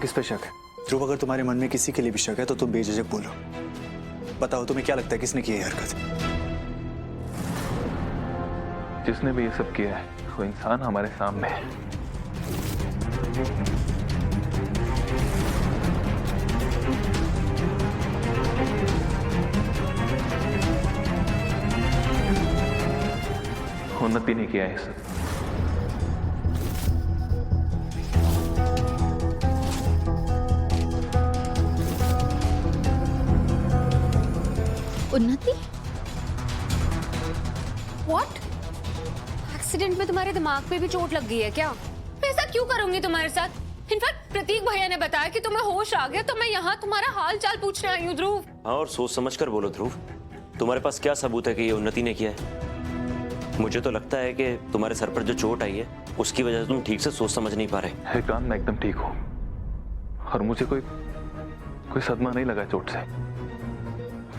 किस पे शक है? ध्रुव, अगर तुम्हारे मन में किसी के लिए भी शक है तो तुम बेझिझक बोलो। बताओ तुम्हें क्या लगता है किसने की है हरकत? जिसने भी ये सब किया है वो इंसान हमारे सामने है। उन्नति ने किया है ये सब। उन्नति? What? एक्सीडेंट में तुम्हारे दिमाग पे भी चोट लग गई है क्या? मैं ऐसा क्यों करूंगी तुम्हारे साथ? इनफैक्ट प्रतीक भैया ने बताया कि तुम्हें होश आ गया तो मैं यहाँ तुम्हारा हाल चाल पूछने आई हूँ ध्रुव। हाँ, और सोच समझ कर बोलो ध्रुव। तुम्हारे पास क्या सबूत है कि ये उन्नति ने किया है? मुझे तो लगता है कि तुम्हारे सर पर जो चोट आई है उसकी वजह से तुम ठीक से सोच समझ नहीं पा रहे। विक्रांत, मैं एकदम ठीक हूँ और मुझे कोई सदमा नहीं लगा चोट से।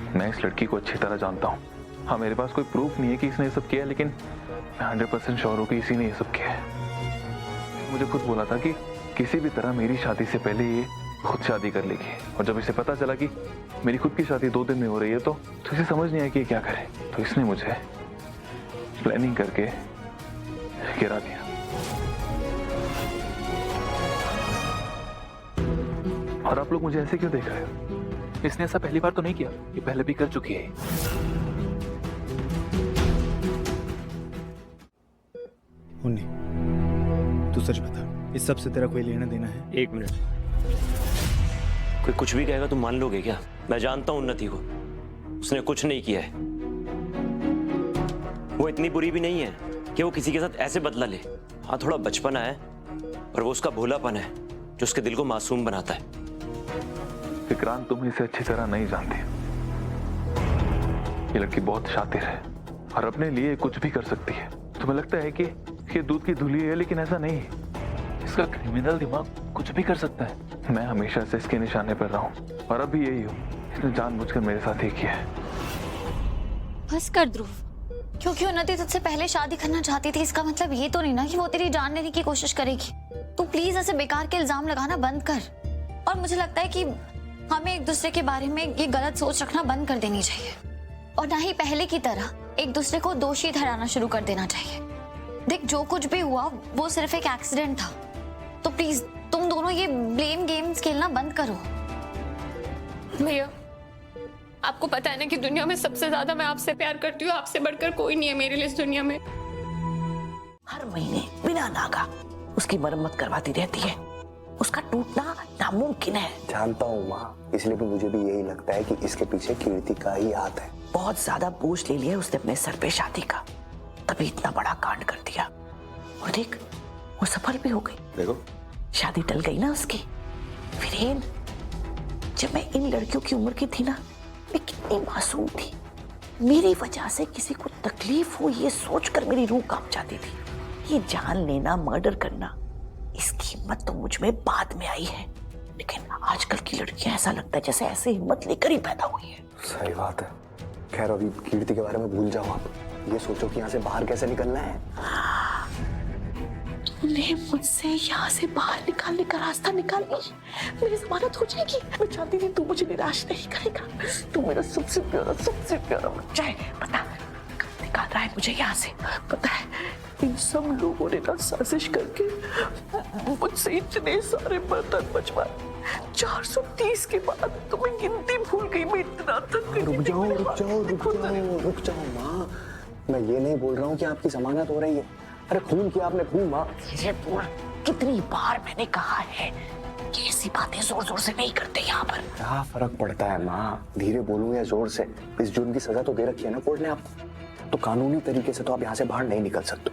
मैं इस लड़की को अच्छी तरह जानता हूँ। हाँ, मेरे पास कोई प्रूफ नहीं है कि इसने ये सब किया है, लेकिन मैं 100% श्योर हूँ कि इसी ने ये सब किया है। मुझे खुद बोला था कि किसी भी तरह मेरी शादी से पहले ये खुद शादी कर लेगी, और जब इसे पता चला कि मेरी खुद की शादी 2 दिन में हो रही है तो इसे समझ नहीं आया कि ये क्या करे। तो इसने मुझे प्लानिंग करके गिरा दिया। और आप लोग मुझे ऐसे क्यों देख रहे हो? इसने ऐसा पहली बार तो नहीं किया, ये पहले भी कर चुकी है। उन्नी, तू सच बता, इस सब से तेरा कोई लेना देना है? 1 मिनट। कोई कुछ भी कहेगा तुम मान लोगे क्या? मैं जानता हूँ उन्नति को, उसने कुछ नहीं किया है। वो इतनी बुरी भी नहीं है कि वो किसी के साथ ऐसे बदला ले। हाँ, थोड़ा बचपना है, पर वो उसका भोलापन है जो उसके दिल को मासूम बनाता है। विक्रांत, तुम इसे अच्छी तरह नहीं जानती। ये लड़की बहुत शातिर है और अपने लिए कुछ भी कर सकती है। तुम्हें लगता है कि ये दूध की धुली है, लेकिन ऐसा नहीं। इसका क्रिमिनल दिमाग कुछ भी कर सकता है। मैं हमेशा से इसके निशाने पर रहा हूँ और अब भी यही हूँ। इसने जानबूझकर मेरे साथ ही किया है। बस कर ध्रुव। क्योंकि उन्नति तुझसे पहले शादी करना चाहती थी, इसका मतलब ये तो नहीं ना कि वो तेरी जान लेने की कोशिश करेगी। तू प्लीज ऐसे बेकार के इल्जाम लगाना बंद कर। और मुझे लगता है कि हमें एक दूसरे के बारे में ये गलत सोच रखना बंद कर देनी चाहिए, और ना ही पहले की तरह एक दूसरे को दोषी ठहराना शुरू कर देना चाहिए। देख, जो कुछ भी हुआ वो सिर्फ एक एक्सीडेंट था, तो प्लीज तुम दोनों ये ब्लेम गेम्स खेलना बंद करो। भैया, आपको पता है ना कि दुनिया में सबसे ज्यादा मैं आपसे प्यार करती हूँ। आपसे बढ़कर कोई नहीं है मेरे लिए इस दुनिया में। हर महीने बिना नागा उसकी मरम्मत करवाती रहती है। उसका टूटना नामुमकिन है। जानता हूँ माँ, इसलिए भी मुझे भी यही लगता है कि इसके पीछे कीर्ति का ही हाथ है। बहुत ज्यादा बोझ ले लिया उसने अपने सर पे शादी का, तभी इतना बड़ा कांड कर दिया। और देख, वो सफल भी हो गई। देखो, शादी टल गई ना उसकी। वीरेन, जब मैं इन लड़कियों की उम्र की थी ना, मैं कितनी मासूम थी। मेरी वजह से किसी को तकलीफ हो ये सोचकर मेरी रूह कांप जाती थी। ये जान लेना, मर्डर करना, इसकी हिम्मत तो मुझ में बाद में आई है। लेकिन आजकल की लड़कियां ऐसा लगता है जैसे ऐसे हिम्मत लेकर ही पैदा हुई है। सही बात है। खैर, अभी कीर्ति के बारे में भूल जाओ आप। ये सोचो कि यहाँ से बाहर कैसे निकलना है। तूने मुझसे यहाँ से बाहर निकालने का रास्ता निकाल ली, मेरी जमानत हो जाएगी। मैं चाहती थी तू मुझे निराश नहीं करेगा। तू मेरा सबसे प्यारा बच्चा है। पता कब निकाल रहा है मुझे यहाँ से? पता है, इन सब लोगों ने ना साजिश करके मुझसे इतने सारे बर्तन बचवाए। 430 के बाद तो मैं गिनती भूल गई। मैं इतना थक गई। रुक जाओ माँ। मैं ये नहीं बोल रहा हूँ कि आपकी जमानत हो रही है। अरे खून किया आपने, खून माँ। कितनी बार मैंने कहा है कि ऐसी बातें जोर जोर से नहीं करते यहाँ पर। क्या फर्क पड़ता है माँ, धीरे बोलूं या जोर से? 20 जून की सजा तो दे रखी है ना कोर्ट ने आपको। तो कानूनी तरीके से तो आप यहाँ से बाहर नहीं निकल सकते।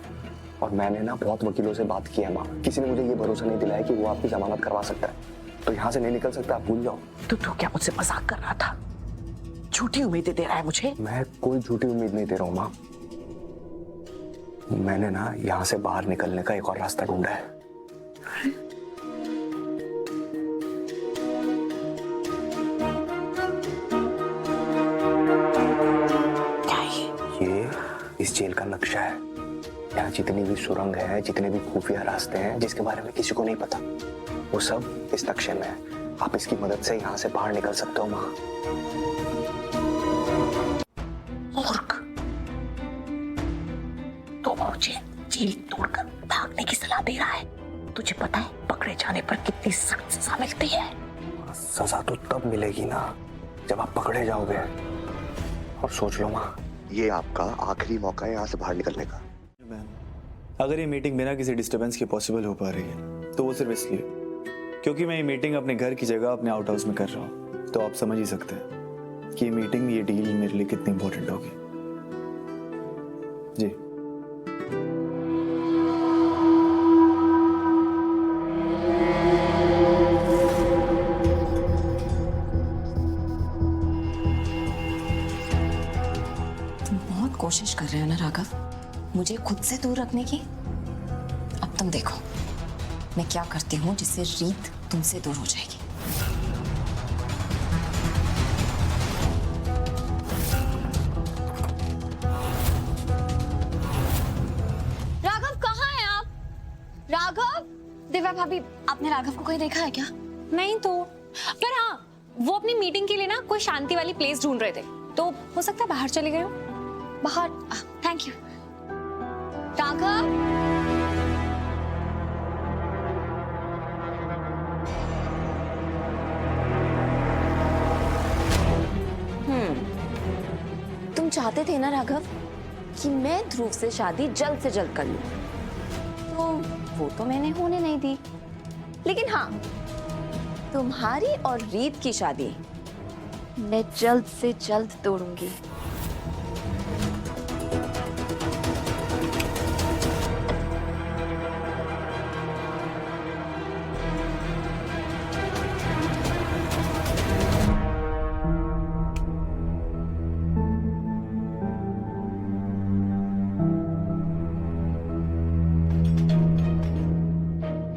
और मैंने ना बहुत वकीलों से बात की है माँ, किसी ने मुझे ये भरोसा नहीं दिलाया कि वो आपकी जमानत करवा सकता है। तो यहाँ से नहीं निकल सकता, आप भूल जाओ। तो तू क्या मुझसे मजाक कर रहा था? झूठी उम्मीदें दे रहा है मुझे? मैं कोई झूठी उम्मीद नहीं दे रहा हूँ माँ। मैंने ना यहाँ से बाहर निकलने का एक और रास्ता ढूंढा है। क्या ये इस जेल का नक्शा है। यहाँ जितनी भी सुरंग है, जितने भी खुफिया रास्ते हैं जिसके बारे में किसी को नहीं पता, वो सब इस नक्शे में है। आप इसकी मदद से यहाँ से बाहर निकल सकते हो माँ। मूर्ख, तो मुझे जेल तोड़कर भागने की सलाह दे रहा है। तुझे पता है पकड़े जाने पर कितनी सख्त सजा मिलती है? सजा तो तब मिलेगी ना जब आप पकड़े जाओगे। और सोच लो माँ, ये आपका आखिरी मौका है यहाँ से बाहर निकलने का। मैम, अगर ये मीटिंग बिना किसी डिस्टरबेंस के पॉसिबल हो पा रही है तो वो सिर्फ इसलिए क्योंकि मैं ये मीटिंग अपने घर की जगह अपने आउट हाउस में कर रहा हूँ। तो आप समझ ही सकते हैं कि ये मीटिंग, ये डील मेरे लिए कितनी इंपॉर्टेंट होगी। जी तुम बहुत कोशिश कर रहे हो ना राघव, मुझे खुद से दूर रखने की। अब तुम देखो मैं क्या करती हूँ जिससे रीत तुमसे दूर हो जाएगी। राघव कहाँ हैं आप? राघव, दिव्या भाभी, आपने राघव को कहीं देखा है क्या? नहीं तो, पर हाँ, वो अपनी मीटिंग के लिए ना कोई शांति वाली प्लेस ढूंढ रहे थे, तो हो सकता है बाहर चले गए हो। बाहर? Thank you. राघव, तुम चाहते थे ना राघव कि मैं ध्रुव से शादी जल्द से जल्द कर लूं, तो वो तो मैंने होने नहीं दी। लेकिन हाँ, तुम्हारी और रीत की शादी मैं जल्द से जल्द तोड़ूंगी।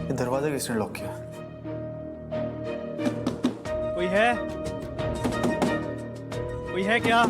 ये दरवाजा किसने लॉक किया? कोई है? कोई है क्या?